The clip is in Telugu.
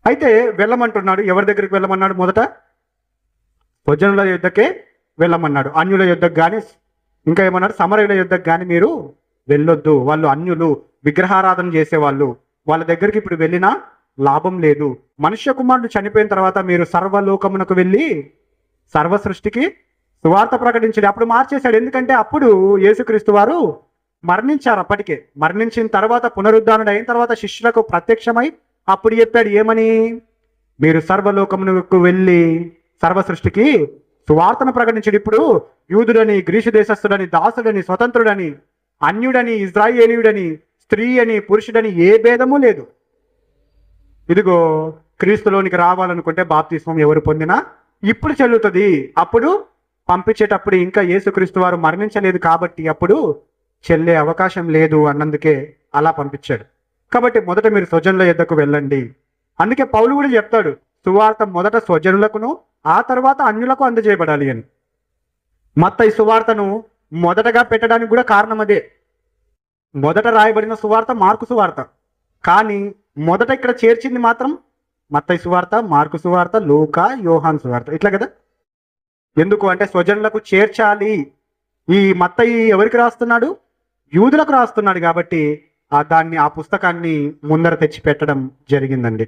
అయితే వెళ్ళమంటున్నాడు. ఎవరి దగ్గరికి వెళ్ళమన్నాడు? మొదట స్వజనుల యుద్ధకే వెళ్ళమన్నాడు. అన్యుల యుద్ధకు కానీ, ఇంకా ఏమన్నాడు? సమరయుల యుద్ధకు కానీ మీరు వెళ్ళొద్దు. వాళ్ళు అన్యులు, విగ్రహారాధన చేసేవాళ్ళు. వాళ్ళ దగ్గరికి ఇప్పుడు వెళ్ళినా లాభం లేదు. మనుష్య కుమారుడు చనిపోయిన తర్వాత మీరు సర్వలోకమునకు వెళ్ళి సర్వ సృష్టికి సువార్త ప్రకటించండి. అప్పుడు మార్చేశాడు. ఎందుకంటే అప్పుడు యేసుక్రీస్తు వారు మరణించారు. అప్పటికే మరణించిన తర్వాత పునరుద్ధానుడు అయిన తర్వాత శిష్యులకు ప్రత్యక్షమై అప్పుడు చెప్పాడు ఏమని? మీరు సర్వలోకమునకు వెళ్ళి సర్వ సృష్టికి సువార్తను ప్రకటించడు. ఇప్పుడు యూదుడని, గ్రీసు దేశస్థుడని, దాసుడని, స్వతంత్రుడని, అన్యుడని, ఇజ్రాయేలీయుడని, స్త్రీ అని, పురుషుడని ఏ భేదము లేదు. ఇదిగో క్రీస్తులోనికి రావాలనుకుంటే బాప్తిస్మం ఎవరు పొందినా ఇప్పుడు చెల్లుతుంది. అప్పుడు పంపించేటప్పుడు ఇంకా యేసుక్రీస్తు వారు మరణించలేదు కాబట్టి అప్పుడు చెల్లే అవకాశం లేదు అన్నందుకే అలా పంపించాడు. కాబట్టి మొదట మీరు స్వజనుల యొద్దకు వెళ్ళండి. అందుకే పౌలు కూడా చెప్తాడు, సువార్త మొదట స్వజనులకును ఆ తర్వాత అన్యులకు అందజేయబడాలి అని. మత్తయి సువార్తను మొదటగా పెట్టడానికి కూడా కారణం అదే. మొదట రాయబడిన సువార్త మార్కు సువార్త, కానీ మొదట ఇక్కడ చేర్చింది మాత్రం మత్తయి సువార్త, మార్కు సువార్త, లూకా, యోహాను సువార్త. ఇట్లా కదా. ఎందుకు అంటే స్వజనులకు చేర్చాలి. ఈ మత్తయి ఎవరికి రాస్తున్నాడు? యూదులకు రాస్తున్నాడు కాబట్టి ఆ పుస్తకాన్ని ముందర తెచ్చి పెట్టడం జరిగిందండి.